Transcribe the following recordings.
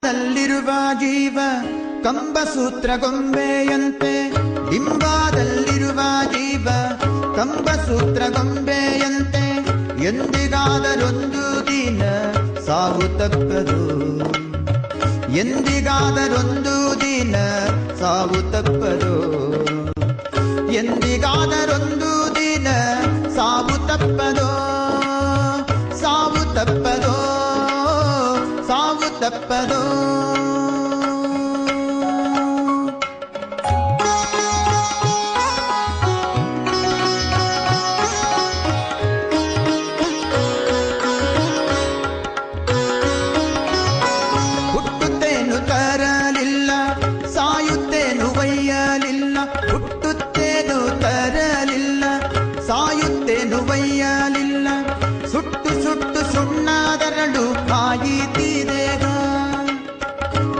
ನಲ್ಲಿರುವ ಜೀವ ಕಂಬಸೂತ್ರ ಗೊಂಬೆಯಂತೆ, ಡಿಂಬಾದಲ್ಲಿರುವ ಜೀವ ಕಂಬಸೂತ್ರ ಗೊಂಬೆಯಂತೆ, ಎಂದಿಗಾದರೊಂದು ದಿನ ಸಾವು ತಪ್ಪದು, ಎಂದಿಗಾದರೊಂದು ದಿನ ಸಾವು ತಪ್ಪದು, ಎಂದಿಗಾದರೊಂದು ದಿನ ಸಾವು ತಪ್ಪದೋ, ಸಾವು ತಪ್ಪದೋ, ಸಾವು ತಪ್ಪದೋ. ಹುಟ್ಟುತ್ತೇನು ತರಲಿಲ್ಲ, ಸಾಯುತ್ತೇನು ಒಯ್ಯಲಿಲ್ಲ, ಹುಟ್ಟುತ್ತೇನು ತರಲಿಲ್ಲ, ಸಾಯುತ್ತೇನು ಒಯ್ಯಲಿಲ್ಲ, ಸುಟ್ಟು ಸುಟ್ಟು ಸುಣ್ಣಾದರಳು ಆಯಿತೀದೇಗ,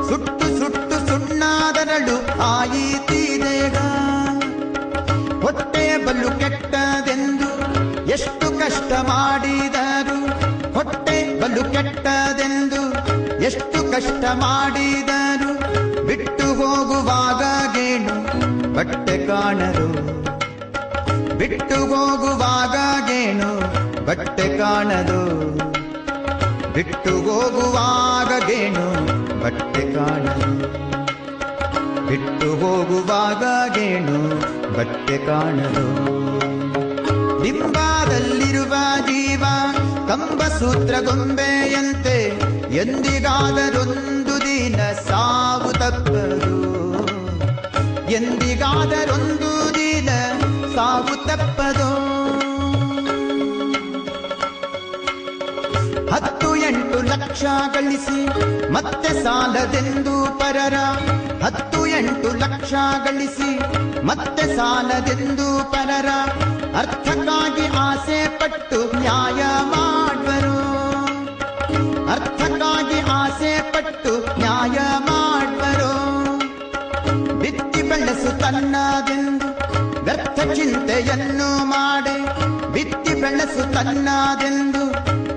ಸುಟ್ಟು ಸುಟ್ಟು ಸುಣ್ಣಾದರಳು ಆಯಿತೀದೇಗ. ಹೊಟ್ಟೆ ಬಲು ಕೆಟ್ಟದೆಂದು ಎಷ್ಟು ಕಷ್ಟ ಮಾಡಿದರು, ಹೊಟ್ಟೆ ಬಲು ಕೆಟ್ಟದೆಂದು ಎಷ್ಟು ಕಷ್ಟ ಮಾಡಿದರು, ಬಿಟ್ಟು ಹೋಗುವಾಗ ಗೇಣು ಬಟ್ಟೆ ಕಾಣರು, ಬಿಟ್ಟು ಹೋಗುವಾಗ ಗೇಣು ಬಟ್ಟೆ ಕಾಣದು, ಬಿಟ್ಟು ಹೋಗುವಾಗ ಗೇಣು ಬಟ್ಟೆ ಕಾಣದು, ಬಿಟ್ಟು ಹೋಗುವಾಗ ಗೇಣು ಬಟ್ಟೆ ಕಾಣದು. ಡಿಂಬಾದಲ್ಲಿರುವ ಜೀವ ಕಂಬಸೂತ್ರ ಗೊಂಬೆಯಂತೆ, ಎಂದಿಗಾದರೊಂದು ದಿನ ಸಾವು ತಪ್ಪದು, ಎಂದಿಗಾದರೊಂದು ದಿನ ಸಾವು ತಪ್ಪದೋ. 10-8 ಲಕ್ಷ ಗಳಿಸಿ ಮತ್ತೆ ಸಾಲದೆಂದು ಪರರ, 10-8 ಲಕ್ಷ ಗಳಿಸಿ ಮತ್ತೆ ಸಾಲದೆಂದು ಪರರ, ಅರ್ಥಕ್ಕಾಗಿ ಆಸೆ ಪಟ್ಟು ನ್ಯಾಯ ಮಾಡುವರು, ಅರ್ಥಕ್ಕಾಗಿ ಆಸೆ ಪಟ್ಟು ನ್ಯಾಯ ಮಾಡುವರು. ಬಿತ್ತಿ ಬೆಳೆಸು ತನ್ನದೆಂದು ವ್ಯರ್ಥ ಚಿಂತೆಯನ್ನು ಮಾಡೆ, ಬಿತ್ತಿ ಬೆಳೆಸು ತನ್ನದೆಂದು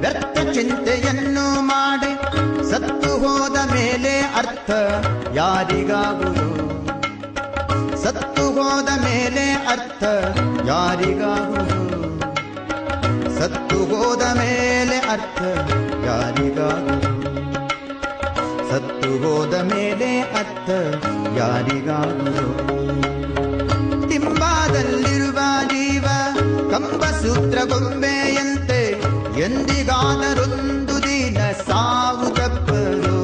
ವ್ಯರ್ಥ ಚಿಂತೆಯನ್ನು ಮಾಡೆ, ಸತ್ತು ಹೋದ ಮೇಲೆ ಅರ್ಥ ಯಾರಿಗಾಗುವುದು, ಸತ್ತು ಹೋದ ಮೇಲೆ ಅರ್ಥ ಯಾರಿಗಾಗುವುದು, ಸತ್ತು ಹೋದ ಮೇಲೆ ಅರ್ಥ ಯಾರಿಗಾಗುವುದು, ಸತ್ತು ಹೋದ ಮೇಲೆ ಅರ್ಥ ಯಾರಿಗಾಗುವುದು. ಡಿಂಬಾದಲ್ಲಿರುವ ಜೀವ ಕಂಬಸೂತ್ರ ಗೊಂಬೆಯಂತೆ, ಎಂದಿಗಾದರೊಂದು ದಿನ ಸಾವು ತಪ್ಪದು,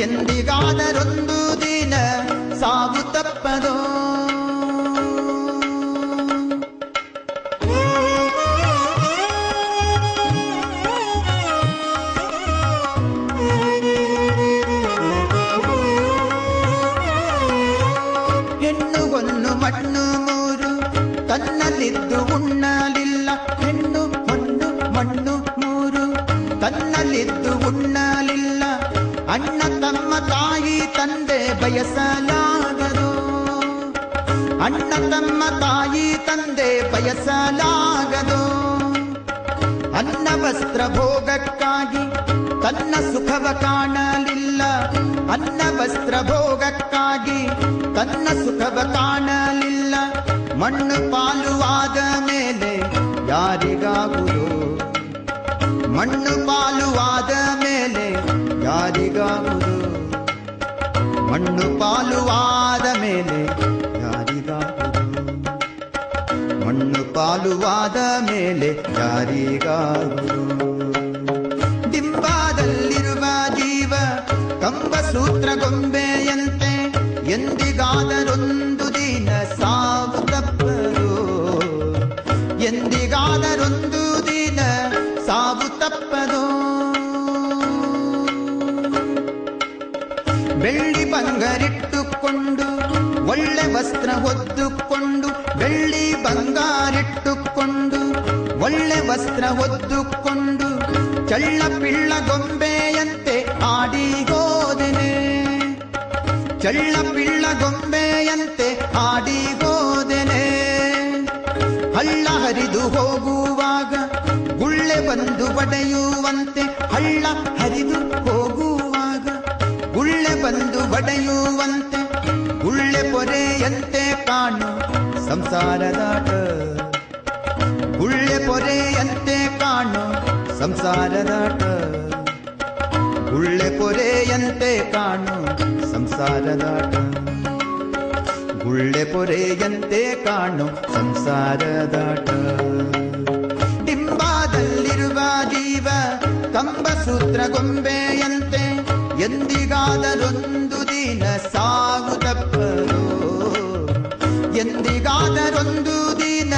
ಎಂದಿಗಾದರೊಂದು ದಿನ ಸಾವು ತಪ್ಪದೋ. ಹೆಣ್ಣು ಹೊನ್ನು ಮಣ್ಣು ಮೂರು ತನ್ನಲ್ಲಿದ್ದು ಉಣ್ಣಲಿಲ್ಲ, ಹೆಣ್ಣು ಹೊನ್ನು ಮಣ್ಣು ಮೂರು ತನ್ನಲ್ಲಿದ್ದು ಉಣ್ಣಲಿಲ್ಲ, ಅಣ್ಣ ತಮ್ಮ ತಾಯಿ ತಂದೆ ಬಯಸಲಾಗದು, ಅಣ್ಣ ತಮ್ಮ ತಾಯಿ ತಂದೆ ಬಯಸಲಾಗದು. ಅನ್ನ ವಸ್ತ್ರ ಭೋಗಕ್ಕಾಗಿ ತನ್ನ ಸುಖವ ಕಾಣಲಿಲ್ಲ, ಅನ್ನ ವಸ್ತ್ರ ಭೋಗಕ್ಕಾಗಿ ತನ್ನ ಸುಖವ ಕಾಣಲಿಲ್ಲ, ಮಣ್ಣು ಪಾಲುವಾದ ಮೇಲೆ ಯಾರಿಗಾಗುವುದು, ಮಣ್ಣು ಪಾಲುವಾದ ಮೇಲೆ ಯಾರಿಗಾಗುವುದು, ಮಣ್ಣು ಪಾಲುವಾದ ಮೇಲೆ ಯಾರಿಗಾಗುವುದು, ಮಣ್ಣು ಪಾಲುವಾದ ಮೇಲೆ ಯಾರಿಗಾಗುವುದು. ಡಿಂಬಾದಲ್ಲಿರುವ ಜೀವ ಕಂಬಸೂತ್ರ ಗೊಂಬೆಯಂತೆ, ಎಂದಿಗಾದರೊಂದು ದಿನ ಸಾವು ತಪ್ಪದು, ಎಂದಿಗಾದರೊಂದು ದಿನ ಸಾವು ತಪ್ಪದೋ. ಬೆಳ್ಳಿ ಬಂಗಾರಿಟ್ಟುಕೊಂಡು ಒಳ್ಳೆ ವಸ್ತ್ರ ಹೊದ್ದುಕೊಂಡು, ಬೆಳ್ಳಿ ಬಂಗಾರಿಟ್ಟುಕೊಂಡು ಒಳ್ಳೆ ವಸ್ತ್ರ ಹೊದ್ದುಕೊಂಡು, ಚಳ್ಳ ಪಿಳ್ಳ ಗೊಂಬೆಯಂತೆ ಆಡಿ ಹೋದೆನೆ, ಚಳ್ಳ ಪಿಳ್ಳ ಗೊಂಬೆಯಂತೆ ಆಡಿ ಹೋದೆನೆ. ಹಳ್ಳ ಹರಿದು ಹೋಗುವಾಗ ಗುಳ್ಳೆ ಬಂದು ಬಡೆಯುವಂತೆ, ಹಳ್ಳ ಹರಿದು ಹೋಗುವಾಗ ಬಂದು ಒಡೆಯುವಂತೆ ಗುಳ್ಳೆ ಪೊರೆಯಂತೆ ಕಾಣು ಸಂಸಾರದಾಟ. ಗುಳ್ಳೆ ಪೊರೆಯಂತೆ ಕಾಣು ಸಂಸಾರದಾಟ. ಗುಳ್ಳೆ ಪೊರೆಯಂತೆ ಕಾಣು ಸಂಸಾರದಾಟ. ಗುಳ್ಳೆ ಪೊರೆಯಂತೆ ಕಾಣು ಸಂಸಾರದಾಟ. ಡಿಂಬಾದಲ್ಲಿರುವ ಜೀವ ಕಂಬಸೂತ್ರ ಗೊಂಬೆಯಂತೆ ಎಂದಿಗಾದರೊಂದು ದಿನ ಸಾವು ತಪ್ಪದು. ಎಂದಿಗಾದರೊಂದು ದಿನ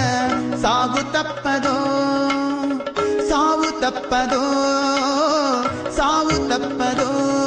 ಸಾವು ತಪ್ಪದೋ. ಸಾವು ತಪ್ಪದೋ. ಸಾವು ತಪ್ಪದೋ.